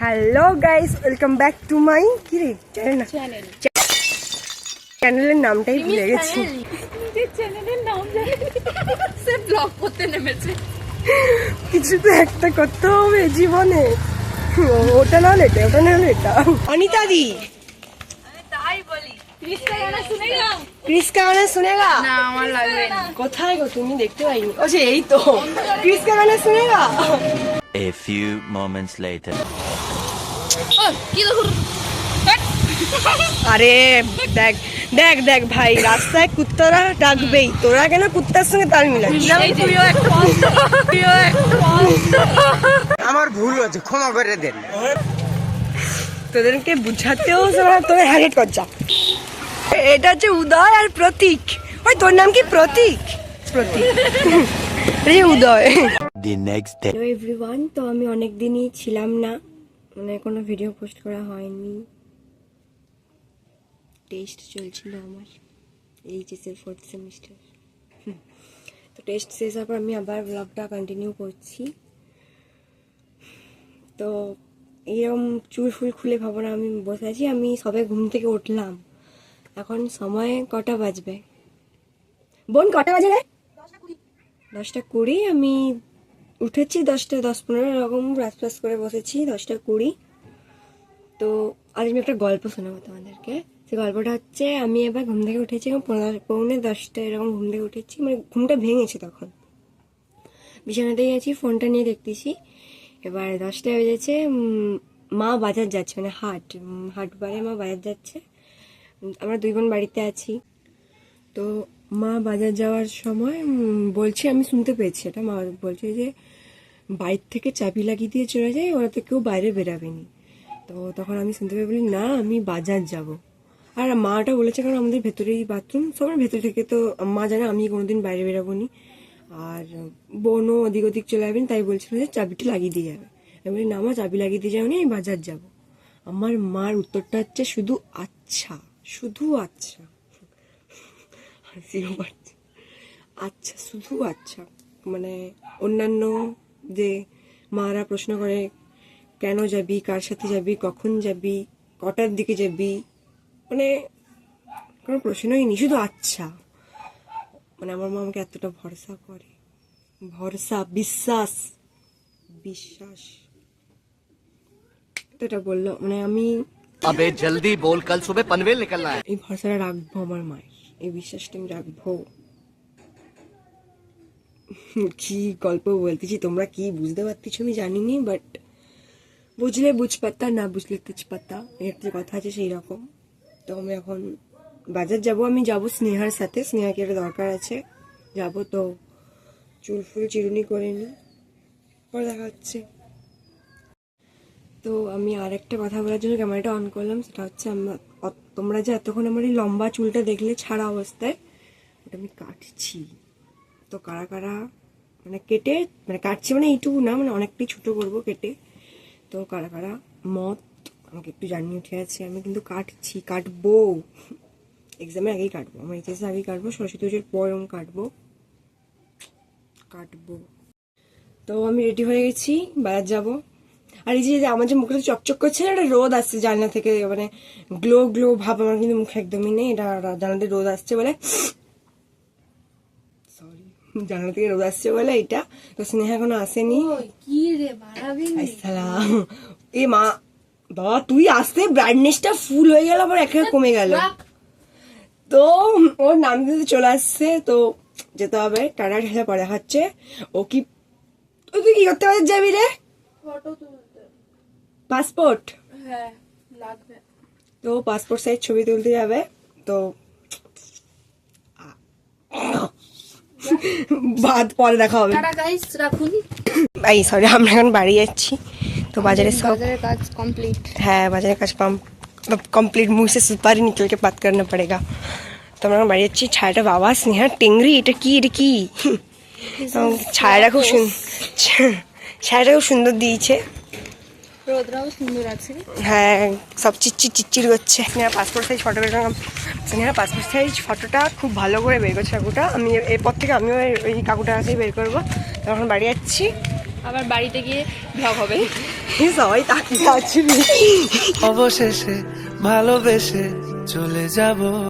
Hello guys, welcome back to my চ্যানেলের নামটাই ভুলে গেছি। কিছু তো একটা করতে হবে জীবনে, ওটা না হলে এটা, ওটা না হলে এটা। অনিতা দি ক্রিস কা গানা শুনেগা? না আমার লাগবে না। কোথায় গো তুমি? দেখতে পাইনি। ও যে এই তো, ক্রিস কা গানা শুনেগা? A few moments later. আরে দেখ দেখ দেখ ভাই, রাস্তায় কুত্তারা ডাকবেই, তোরা কেন কুত্তার সঙ্গে তাল মিলাচ্ছিস? আমার ভুল হয়েছে, ক্ষমা করে দেন। তোদেরকে বুঝাতেও তোদের হ্যারেট করছা। এটা হচ্ছে উদয় আর প্রতীক। ওই তোর নাম কি? প্রতীক? প্রতীক উদয়। The next day. Hello everyone, তো আমি অনেক দিনই ছিলাম না, মানে কোনো ভিডিও পোস্ট করা হয়নি। টেস্ট চলছিল আমার, এইচএসের 4th সেমিস্টার। তো টেস্ট শেষ হওয়ার পর আমি আবার ব্লগটা কন্টিনিউ করছি। তো এরকম চুল ফুল খুলে ভাবনা আমি বসে আছি। আমি সবে ঘুম থেকে উঠলাম, এখন সময় কটা বাজবে? বোন কটা বাজে রে? 10:20। আমি উঠেছি 10:10-15 এরকম, রাস করে বসেছি 10:20। তো আজ আমি একটা গল্প শোনাবো তোমাদেরকে। সেই গল্পটা হচ্ছে, আমি এবার ঘুম থেকে উঠেছি 9:45 এরকম ঘুম থেকে উঠেছি, মানে ঘুমটা ভেঙেছে। তখন বিছানাতেই আছি, ফোনটা নিয়ে দেখতেছি। এবার 10টা বেজেছে। মা বাজার যাচ্ছে, মানে হাটবারে মা বাজার যাচ্ছে। আমরা 2 বোন বাড়িতে আছি। তো মা বাজার যাওয়ার সময় বলছে, আমি শুনতে পেয়েছি এটা, মা বলছে যে বাইর থেকে চাবি লাগিয়ে দিয়ে চলে যায়, ওরা তো কেউ বাইরে বেরাবেনি। তো তখন আমি শুনতে পেয়ে বলি, না আমি বাজার যাব। আর মাটা বলেছে, কারণ আমাদের ভেতরেই বাথরুম, সবার ভেতর থেকে, তো মা জানে আমি কোনোদিন বাইরে বেরাবো নি, আর বোনও ওদিক ওদিক চলে যাবেন, তাই বলছিল যে চাবিটা লাগিয়ে দিয়ে যাবে। আমি বলি, না মা চাবি লাগিয়ে দিয়ে যাবো, আমি বাজার যাব। আমার মার উত্তরটা হচ্ছে শুধু আচ্ছা, শুধু আচ্ছা। হাসিও পাচ্ছে। আচ্ছা, শুধু আচ্ছা। মানে অন্যান্য যে মারা প্রশ্ন করে, কেন যাবি, কার সাথে যাবি, কখন যাবি, কটার দিকে যাবি, মানে কোনো প্রশ্নই নেই, শুধু আচ্ছা। মানে আমার মা আমাকে এতটা ভরসা করে, ভরসা, বিশ্বাস, বিশ্বাস এটা বললো, মানে আমি अबे जल्दी बोल, कल सुबह पनवेल निकलना है। এই ভরসাটা রাখবো আমার মায়ের, এই বিশ্বাসটা আমি রাখবো। কি গল্প বলতেছি, তোমরা কি বুঝতে পারতেছো আমি জানিনি, বাট বুঝলে বুঝপাতা, না বুঝলে তেজপাতা, এর যে কথা আছে সেই রকম। তো আমি এখন বাজার যাব। আমি যাব স্নেহার সাথে, স্নেহাকে একটা দরকার আছে, যাব। তো চুল ফুল চিরুনি করে নি, পরে দেখা হচ্ছে। তো আমি আর একটা কথা বলার জন্য ক্যামেরাটা অন করলাম, সেটা হচ্ছে তোমরা যে এতক্ষণ আমার এই লম্বা চুলটা দেখলে ছাড়া অবস্থায়, ওটা আমি কাটছি। তো কারা কারা মানে কেটে, মানে কাটছি মানে এইটুকু না, মানে অনেকটাই ছোট করবো কেটে। তো কারা কারা মত আমাকে একটু জানিয়ে, ঠিক আছে? আমি কিন্তু কাটবো, এক্সামের আগেই কাটবো, আমার এইচএসের আগেই কাটবো, সরস্বতী পুজোর পর আমি কাটবো। তো আমি রেডি হয়ে গেছি, বাজার যাবো। আর এই যে আমার যে মুখে চকচক করছে, এটা রোদ আসছে জানলা থেকে, মানে গ্লো গ্লো ভাব আমার কিন্তু মুখে একদমই নেই, এটা জানলাতে রোদ আসছে বলে, সরি, জানলা থেকে রোদ আসছে বলে এটা। তো স্নেহা এখনো আসেনি। আসসালাম। এ মা বাবা, তুই আসতে ব্রাইটনেসটা ফুল হয়ে গেল, আবার একেবারে কমে গেল। তো ওর নাম দিতে চলে আসছে, তো যেতে হবে। টাটা, ঠেলা পরে হচ্ছে। ও কি, তুই কি করতে পারছিস, যাবি রে? পাসপোর্ট? হ্যাঁ লাগবে। তো পাসপোর্ট সাইজ ছবি তুলতে যাবে। তো বাদ পরে দেখা হবে। টাটা গাইস, রাখুন। এই সরি, আমরা এখন বাড়ি যাচ্ছি। তো বাজারে সব বাজারের কাজ কমপ্লিট। হ্যাঁ, বাজারের কাজ কমপ্লিট। মুখ से सुपारी निकल के बात करना पड़ेगा। তো আমরা বাড়ি যাচ্ছি। ছায়াটা, বাবা স্নেহা টেংরি, এটা কি, এটা কি? ছায়াটা খুব সুন্দর দিয়েছে, রোদরাও সুন্দর আছে। হ্যাঁ, সব চিচ্চির করছে। স্নেহা পাসপোর্ট সাইজ ফটো বের করলাম। স্নেহা পাসপোর্ট সাইজ ফটোটা খুব ভালো করে বের করছে কাকুটা। আমি এরপর থেকে আমিও ওই কাকুটার কাছেই বের করবো। তখন বাড়ি যাচ্ছি, আবার বাড়িতে গিয়ে ব্লগ হবে। সবাই তাকিয়ে আছে অবশেষে ভালোবেসে চলে যাব।